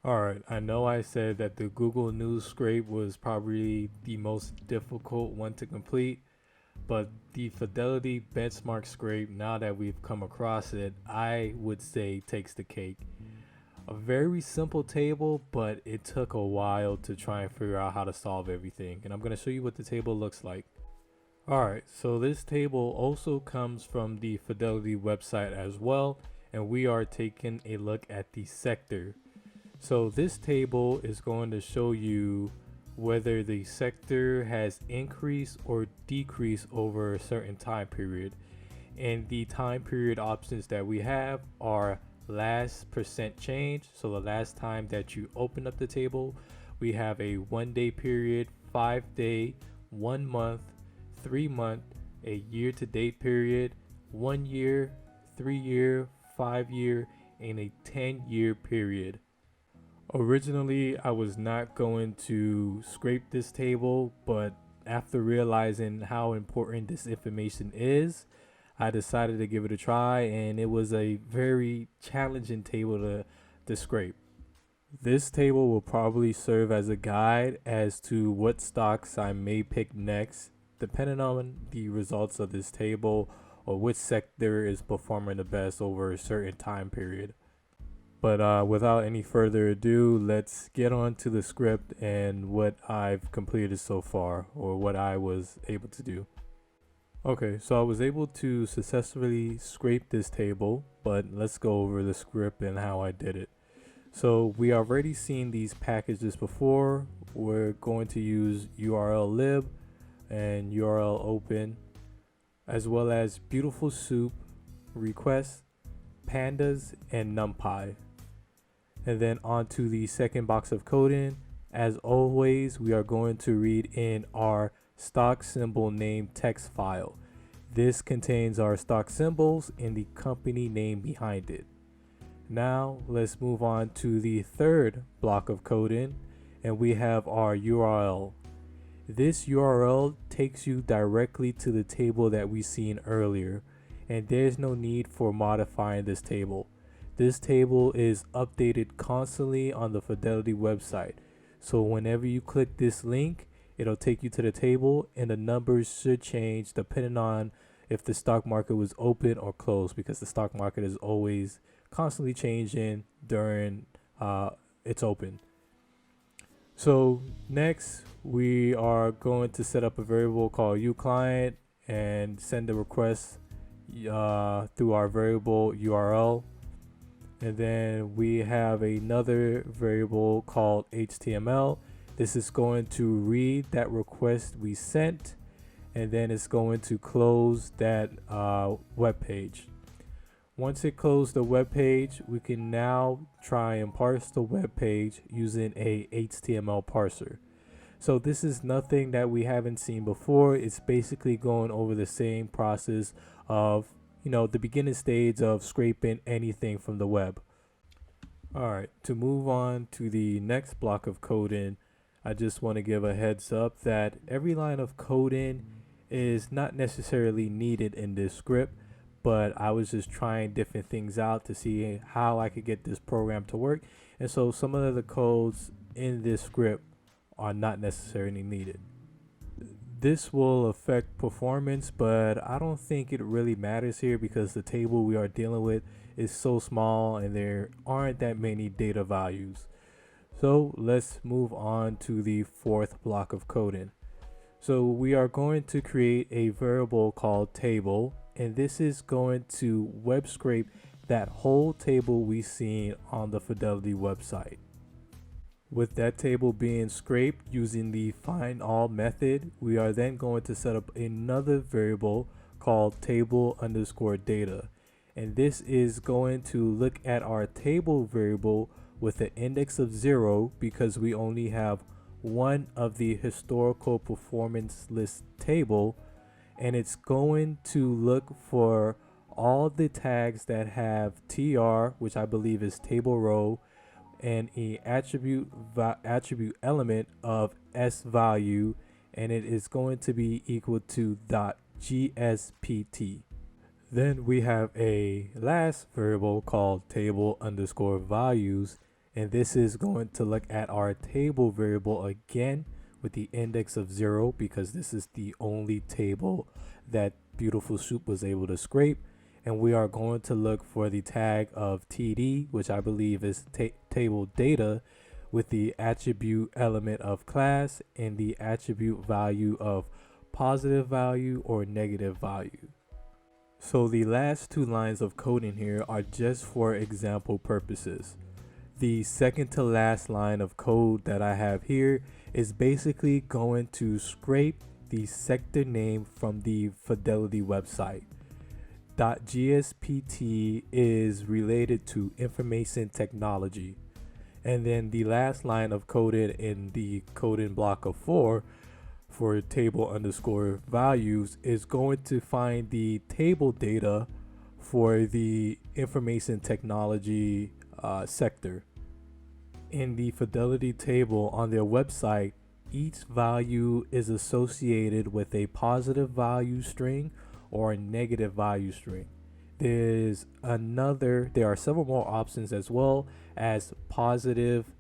Alright, I know I said that the Google News scrape was probably the most difficult one to complete, but the Fidelity benchmark scrape, now that we've come across it, I would say takes the cake. A very simple table, but it took a while to try and figure out how to solve everything. And I'm going to show you what the table looks like. Alright, so this table also comes from the Fidelity website as well, and we are taking a look at the sector. So this table is going to show you whether the sector has increased or decreased over a certain time period. And the time period options that we have are last percent change. So the last time that you open up the table, we have a 1 day period, 5 day, 1 month, 3 month, a year to date period, 1 year, 3 year, 5 year, and a 10 year period. Originally, I was not going to scrape this table, but after realizing how important this information is, I decided to give it a try, and it was a very challenging table to scrape. This table will probably serve as a guide as to what stocks I may pick next, depending on the results of this table or which sector is performing the best over a certain time period. But without any further ado, let's get on to the script and what I've completed so far, or what I was able to do. Okay, so I was able to successfully scrape this table, but let's go over the script and how I did it. So we already seen these packages before. We're going to use URL lib and URL open, as well as beautiful soup, request, pandas, and numpy. And then onto the second box of coding. As always, we are going to read in our stock symbol name text file. This contains our stock symbols and the company name behind it. Now let's move on to the third block of coding, and we have our URL. This URL takes you directly to the table that we seen earlier, and there's no need for modifying this table. This table is updated constantly on the Fidelity website. So whenever you click this link, it'll take you to the table, and the numbers should change depending on if the stock market was open or closed, because the stock market is always constantly changing during it's open. So next, we are going to set up a variable called uClient and send a request through our variable URL. And then we have another variable called HTML. This is going to read that request we sent, and then it's going to close that web page. Once it closed the web page, we can now try and parse the web page using a HTML parser. So this is nothing that we haven't seen before. It's basically going over the same process of, the beginning stage of scraping anything from the web. Alright, to move on to the next block of coding, I just want to give a heads up that every line of coding is not necessarily needed in this script, but I was just trying different things out to see how I could get this program to work. And so some of the codes in this script are not necessarily needed. This will affect performance, but I don't think it really matters here because the table we are dealing with is so small and there aren't that many data values. So let's move on to the fourth block of coding. So we are going to create a variable called table, and this is going to web scrape that whole table we seen on the Fidelity website. With that table being scraped using the find all method, we are then going to set up another variable called table underscore data. And this is going to look at our table variable with an index of 0 because we only have one of the historical performance list table, and it's going to look for all the tags that have tr, which I believe is table row, and an attribute element of s value, and it is going to be equal to .gspt. Then we have a last variable called table underscore values, And this is going to look at our table variable again with the index of 0 because this is the only table that Beautiful Soup was able to scrape. And we are going to look for the tag of TD, which I believe is table data, with the attribute element of class and the attribute value of positive value or negative value. So the last two lines of code in here are just for example purposes. The second to last line of code that I have here is basically going to scrape the sector name from the Fidelity website. .gspt is related to information technology. And then the last line of code in the coding block of 4 for table underscore values is going to find the table data for the information technology sector. In the Fidelity table on their website, each value is associated with a positive value string or a negative value string. There are several more options as well as positive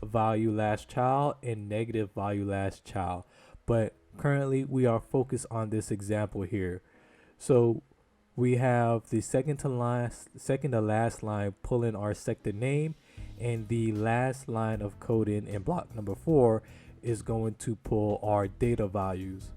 value last child and negative value last child. But currently we are focused on this example here. So we have the second to last line pulling our sector name, and the last line of coding in block number 4 is going to pull our data values.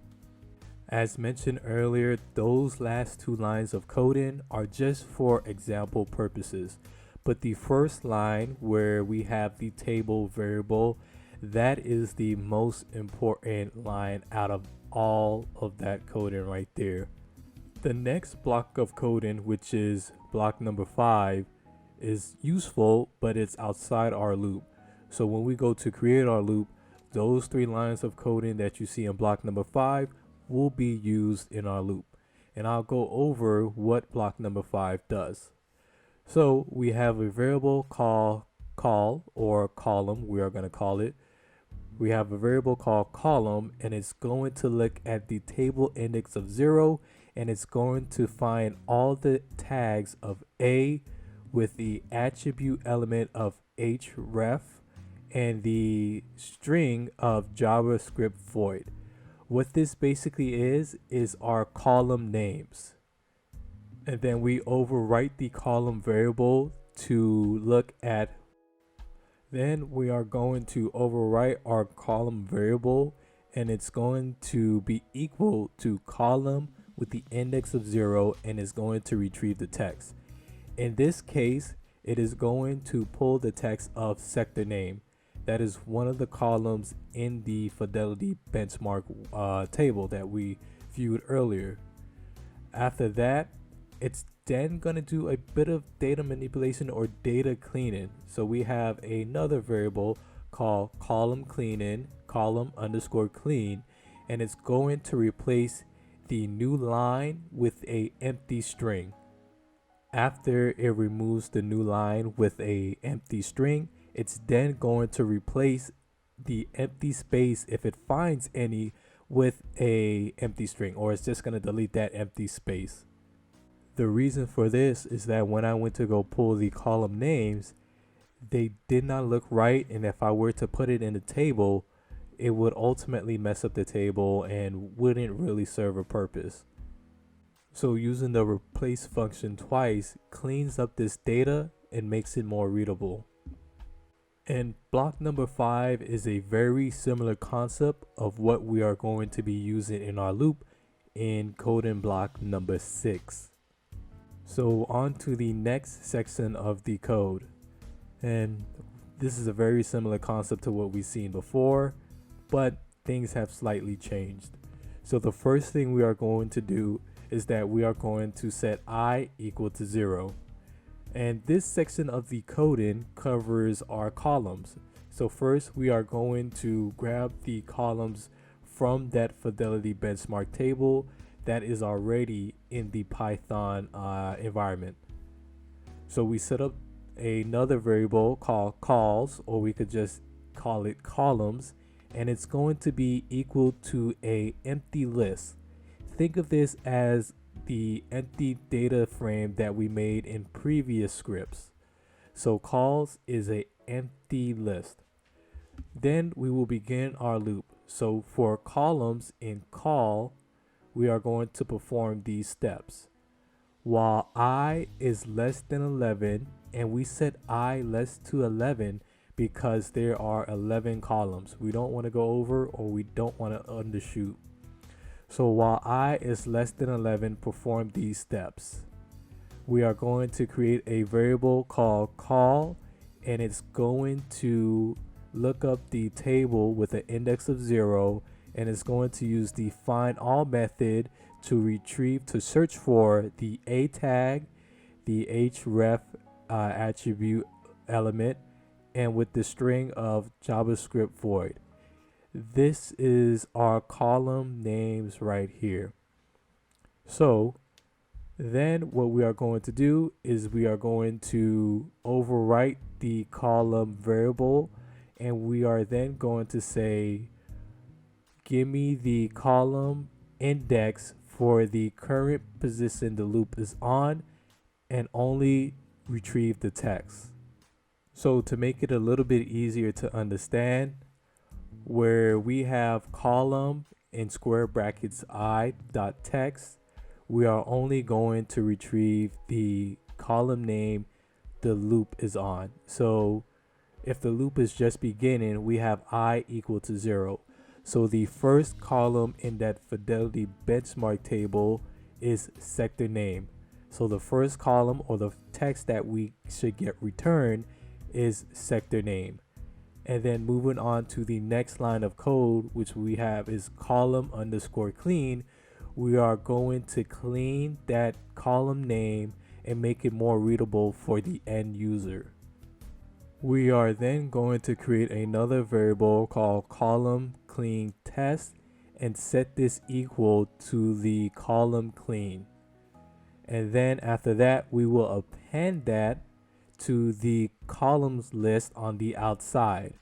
As mentioned earlier, those last two lines of coding are just for example purposes. But the first line where we have the table variable, that is the most important line out of all of that coding right there. The next block of coding, which is block number 5, is useful, but it's outside our loop. So when we go to create our loop, those 3 lines of coding that you see in block number 5 will be used in our loop. And I'll go over what block number 5 does. So we have a variable call or column, we are going to call it. We have a variable called column, and it's going to look at the table index of 0, and it's going to find all the tags of A with the attribute element of href and the string of JavaScript void. What this basically is our column names. And then we overwrite the column variable to look at. Then we are going to overwrite our column variable, and it's going to be equal to column with the index of 0, and is going to retrieve the text. In this case, it is going to pull the text of sector name. That is one of the columns in the Fidelity benchmark table that we viewed earlier. After that, it's then going to do a bit of data manipulation or data cleaning. So we have another variable called column cleaning, column underscore clean, and it's going to replace the new line with a empty string. After it removes the new line with a empty string, it's then going to replace the empty space, if it finds any, with a empty string, or it's just going to delete that empty space. The reason for this is that when I went to go pull the column names, they did not look right, and if I were to put it in the table, it would ultimately mess up the table and wouldn't really serve a purpose. So using the replace function twice cleans up this data and makes it more readable. And block number 5 is a very similar concept of what we are going to be using in our loop in coding block number 6. So on to the next section of the code. And this is a very similar concept to what we've seen before, but things have slightly changed. So the first thing we are going to do is that we are going to set I equal to 0. And this section of the coding covers our columns. So first we are going to grab the columns from that Fidelity benchmark table that is already in the Python environment. So we set up another variable called calls, or we could just call it columns, and it's going to be equal to a empty list. Think of this as the empty data frame that we made in previous scripts. So calls is a empty list. Then we will begin our loop. So for columns in call, we are going to perform these steps. While I is less than 11, and we set I less to 11 because there are 11 columns. We don't want to go over or we don't want to undershoot. So while I is less than 11, perform these steps. We are going to create a variable called call, and it's going to look up the table with an index of 0, and it's going to use the find all method to search for the a tag, the href attribute element, and with the string of JavaScript void. This is our column names right here. So then what we are going to do is we are going to overwrite the column variable, and we are then going to say, give me the column index for the current position the loop is on, and only retrieve the text. So to make it a little bit easier to understand, where we have column in square brackets I dot text, we are only going to retrieve the column name the loop is on. So if the loop is just beginning, we have I equal to 0. So the first column in that fidelity benchmark table is sector name. So the first column, or the text that we should get returned, is sector name. And then moving on to the next line of code, which we have is column underscore clean, we are going to clean that column name and make it more readable for the end user. We are then going to create another variable called column clean test and set this equal to the column clean. And then after that, we will append that to the columns list on the outside.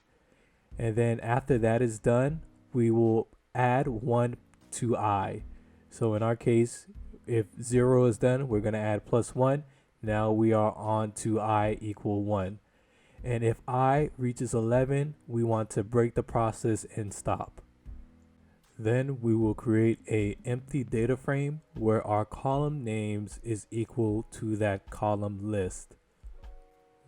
And then after that is done, we will add 1 to I. So in our case, if 0 is done, we're going to add +1. Now we are on to I equal 1. And if I reaches 11, we want to break the process and stop. Then we will create a empty data frame where our column names is equal to that column list.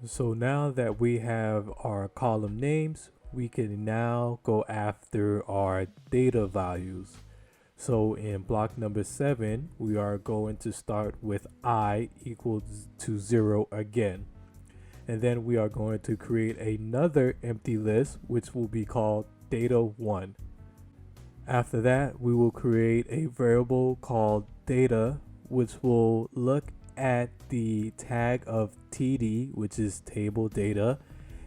So now that we have our column names, we can now go after our data values. So in block number 7, we are going to start with I equals to 0 again. And then we are going to create another empty list, which will be called data1. After that, we will create a variable called data, which will look at the tag of td, which is table data,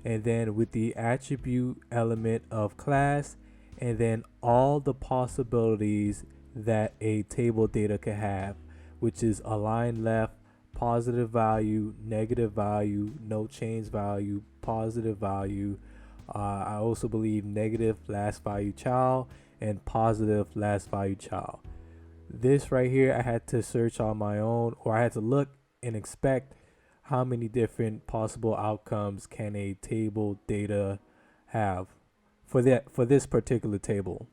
and then with the attribute element of class, and then all the possibilities that a table data could have, which is align left, positive value, negative value, no change value, positive value. I also believe negative last value child and positive last value child. This right here, I had to search on my own, or I had to look and expect how many different possible outcomes can a table data have for this particular table.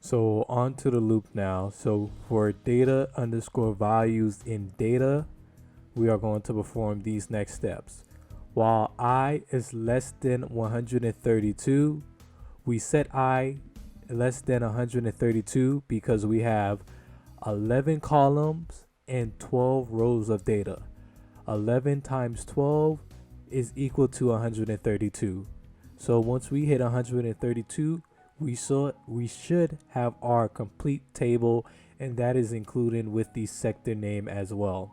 So on to the loop now. So for data underscore values in data, we are going to perform these next steps. While I is less than 132, we set I less than 132 because we have 11 columns and 12 rows of data. 11 times 12 is equal to 132. So once we hit 132, we should have our complete table, and that is included with the sector name as well.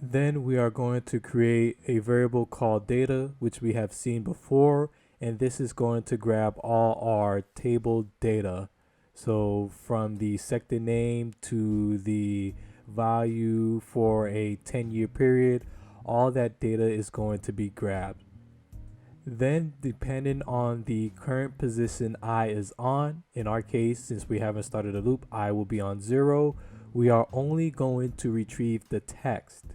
Then we are going to create a variable called data, which we have seen before, and this is going to grab all our table data. So from the sector name to the value for a 10-year period, all that data is going to be grabbed. Then depending on the current position I is on, in our case, since we haven't started a loop, I will be on 0. We are only going to retrieve the text.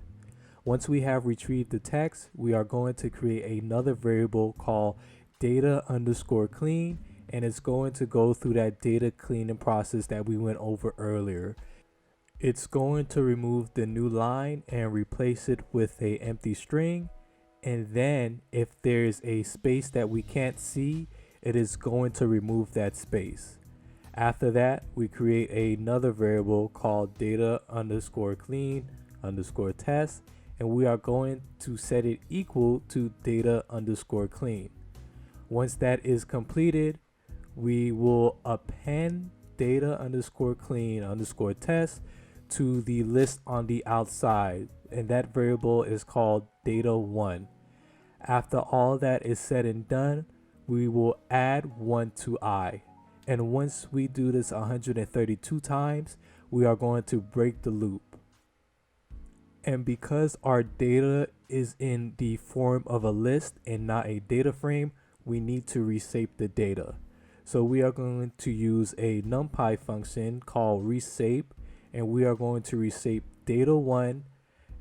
Once we have retrieved the text, we are going to create another variable called data underscore clean, and it's going to go through that data cleaning process that we went over earlier. It's going to remove the new line and replace it with a empty string. And then if there's a space that we can't see, it is going to remove that space. After that, we create another variable called data underscore clean underscore test, and we are going to set it equal to data underscore clean. Once that is completed, we will append data underscore clean underscore test to the list on the outside, and that variable is called data1. After all that is said and done, we will add 1 to I. And once we do this 132 times, we are going to break the loop. And because our data is in the form of a list and not a data frame, we need to reshape the data. So we are going to use a NumPy function called reshape, and we are going to reshape data1,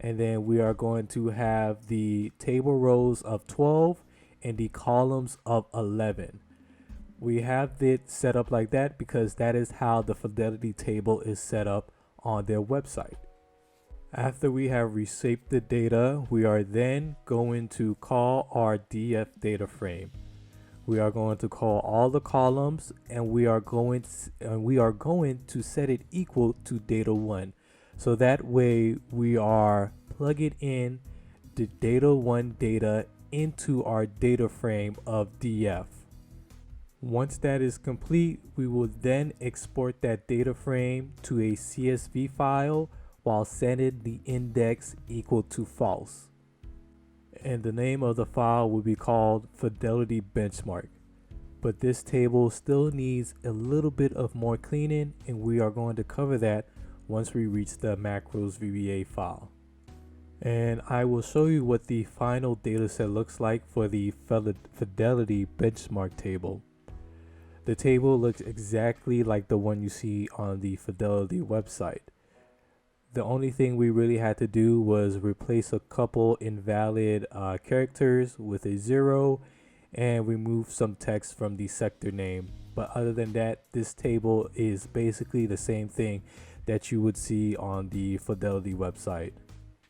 and then we are going to have the table rows of 12 and the columns of 11. We have it set up like that because that is how the fidelity table is set up on their website. After we have reshaped the data, we are then going to call our df data frame. We are going to call all the columns, and we are going to set it equal to data1. So that way we are plugging in the data1 data into our data frame of df. Once that is complete, we will then export that data frame to a CSV file while setting the index equal to false. And the name of the file will be called fidelity benchmark. But this table still needs a little bit of more cleaning, and we are going to cover that once we reach the macros VBA file. And I will show you what the final dataset looks like for the fidelity benchmark table. The table looks exactly like the one you see on the Fidelity website. The only thing we really had to do was replace a couple invalid characters with a 0 and remove some text from the sector name. But other than that, this table is basically the same thing that you would see on the Fidelity website.